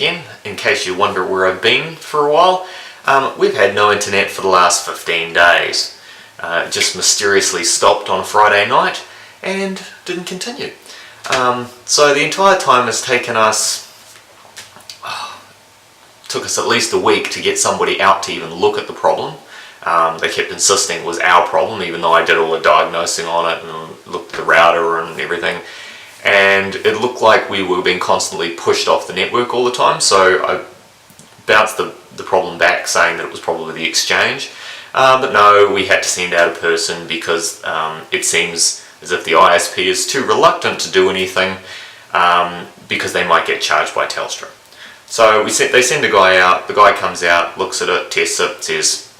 again, in case you wonder where I've been for a while. We've had no internet for the last 15 days. It just mysteriously stopped on Friday night and didn't continue. So the entire time has taken us, took us at least a week to get somebody out to even look at the problem. They kept insisting it was our problem, even though I did all the diagnosing on it and looked at the router and everything. And it looked like we were being constantly pushed off the network all the time, so I bounced the problem back saying that it was probably the exchange. But no, we had to send out a person because it seems as if the ISP is too reluctant to do anything because they might get charged by Telstra. So they send a guy out, the guy comes out, looks at it, tests it, says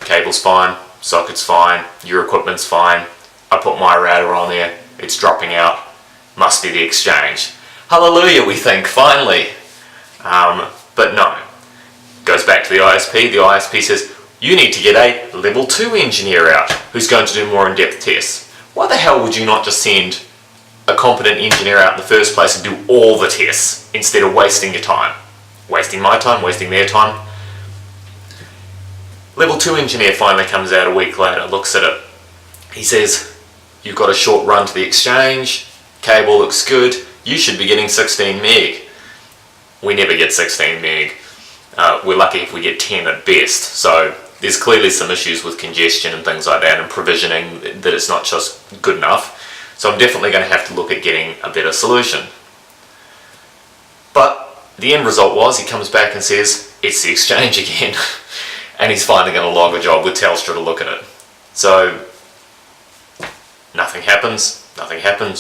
cable's fine, socket's fine, your equipment's fine, I put my router on there, it's dropping out, must be the exchange. Hallelujah, we think, finally. But no, goes back to the ISP says, you need to get a level 2 engineer out who's going to do more in-depth tests. Why the hell would you not just send a competent engineer out in the first place and do all the tests instead of wasting your time? Wasting my time, wasting their time. Level 2 engineer finally comes out a week later, looks at it. He says, you've got a short run to the exchange, cable looks good, you should be getting 16 meg. We never get 16 meg. We're lucky if we get 10 at best. So there's clearly some issues with congestion and things like that and provisioning, that it's not just good enough. So I'm definitely going to have to look at getting a better solution. But the end result was he comes back and says it's the exchange again. And he's finally going to log a job with Telstra to look at it. So nothing happens,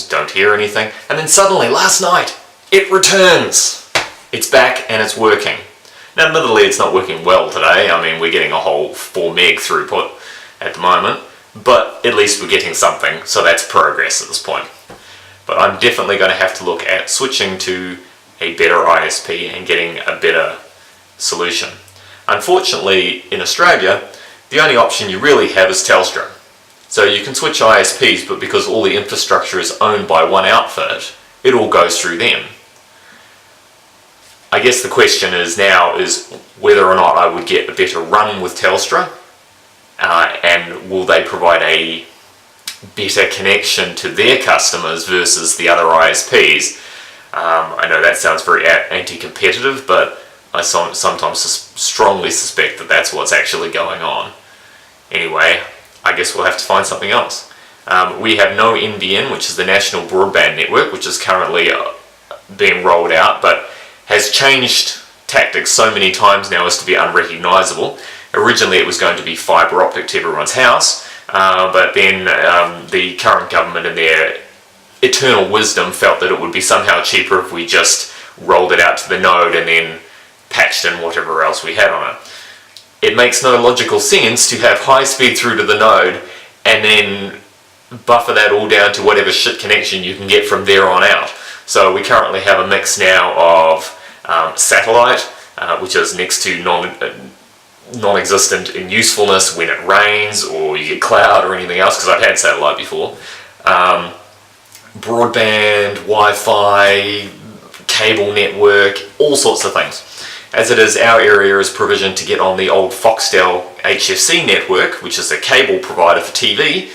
don't hear anything, and then suddenly last night it returns. It's back and it's working. Now admittedly it's not working well today. I mean, we're getting a whole 4 meg throughput at the moment, but at least we're getting something, so that's progress at this point. But I'm definitely going to have to look at switching to a better ISP and getting a better solution. Unfortunately, in Australia, the only option you really have is Telstra. So you can switch ISPs, but because all the infrastructure is owned by one outfit, it all goes through them. I guess the question is now is whether or not I would get a better run with Telstra, and will they provide a better connection to their customers versus the other ISPs. I know that sounds very anti-competitive, but I sometimes strongly suspect that that's what's actually going on. Anyway, I guess we'll have to find something else. We have no NBN, which is the National Broadband Network, which is currently being rolled out, but has changed tactics so many times now as to be unrecognisable. Originally it was going to be fibre optic to everyone's house, but then the current government in their eternal wisdom felt that it would be somehow cheaper if we just rolled it out to the node and then patched in whatever else we had on it. It makes no logical sense to have high speed through to the node and then buffer that all down to whatever shit connection you can get from there on out. So we currently have a mix now of satellite, which is next to non-existent in usefulness when it rains or you get cloud or anything else, because I've had satellite before. Broadband, Wi-Fi, cable network, all sorts of things. As it is, our area is provisioned to get on the old Foxtel HFC network, which is a cable provider for TV,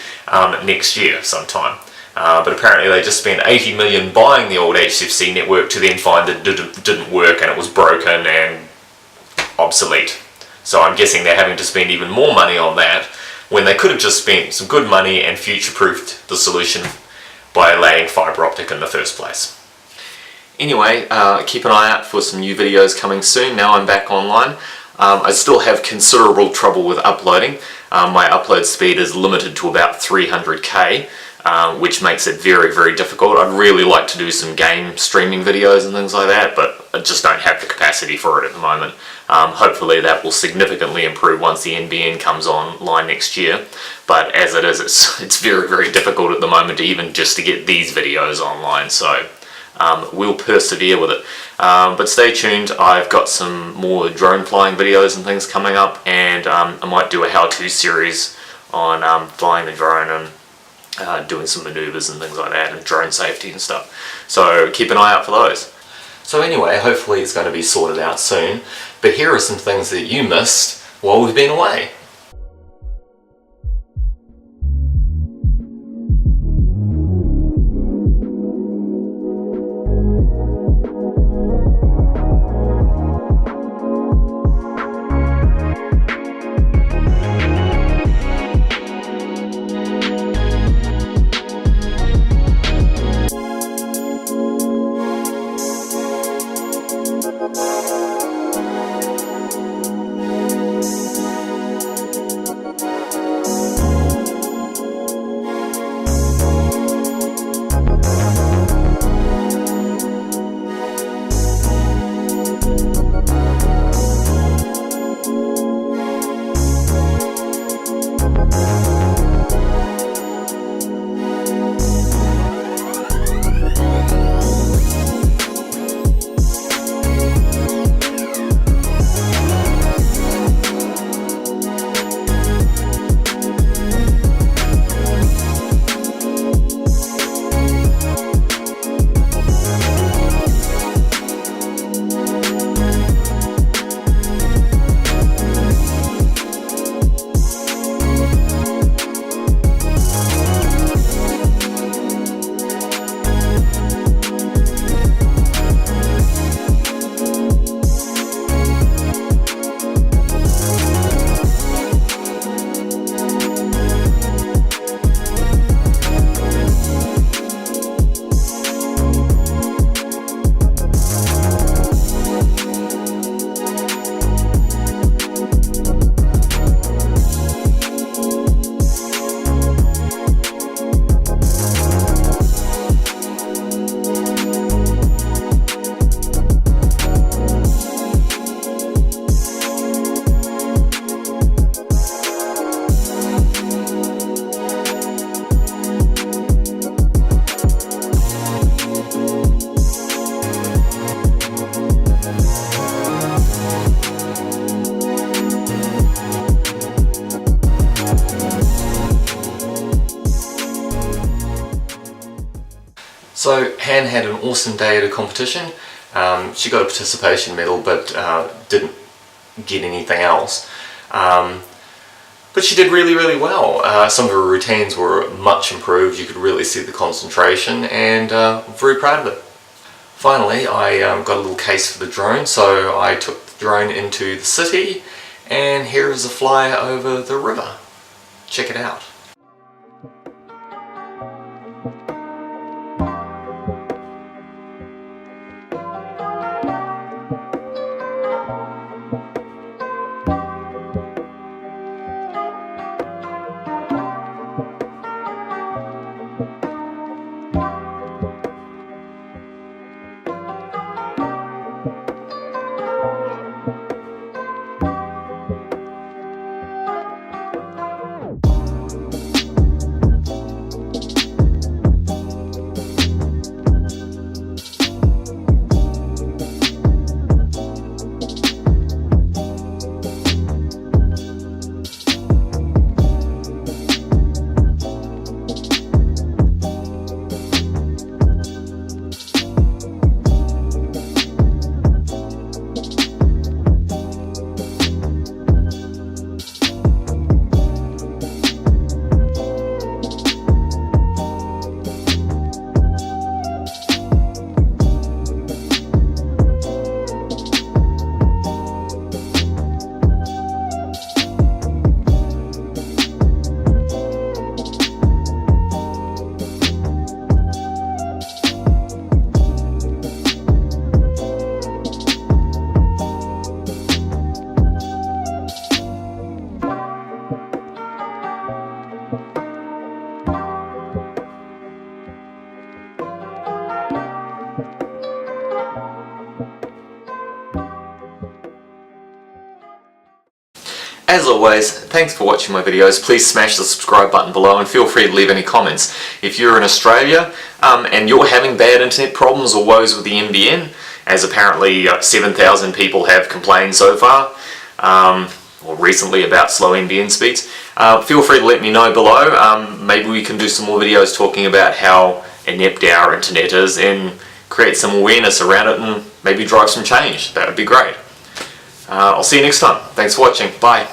next year sometime. But apparently they just spent 80 million buying the old HFC network to then find that it didn't work and it was broken and obsolete. So I'm guessing they're having to spend even more money on that when they could have just spent some good money and future-proofed the solution by laying fibre optic in the first place. Anyway, keep an eye out for some new videos coming soon. Now I'm back online. I still have considerable trouble with uploading. My upload speed is limited to about 300k, which makes it very, very difficult. I'd really like to do some game streaming videos and things like that, but I just don't have the capacity for it at the moment. Hopefully that will significantly improve once the NBN comes online next year. But as it is, it's very, very difficult at the moment to even just to get these videos online. So we'll persevere with it. But stay tuned, I've got some more drone flying videos and things coming up, and I might do a how-to series on flying the drone and doing some maneuvers and things like that, and drone safety and stuff. So keep an eye out for those. So anyway, hopefully it's going to be sorted out soon, but here are some things that you missed while we've been away. So Han had an awesome day at a competition. She got a participation medal but didn't get anything else. But she did really well. Some of her routines were much improved. You could really see the concentration, and I'm very proud of it. Finally, I got a little case for the drone, so I took the drone into the city, and here is a fly over the river. Check it out. As always, thanks for watching my videos. Please smash the subscribe button below and feel free to leave any comments. If you're in Australia and you're having bad internet problems or woes with the NBN, as apparently 7,000 people have complained so far, or recently, about slow NBN speeds, feel free to let me know below. Maybe we can do some more videos talking about how inept our internet is in create some awareness around it and maybe drive some change. That would be great. I'll see you next time. Thanks for watching. Bye.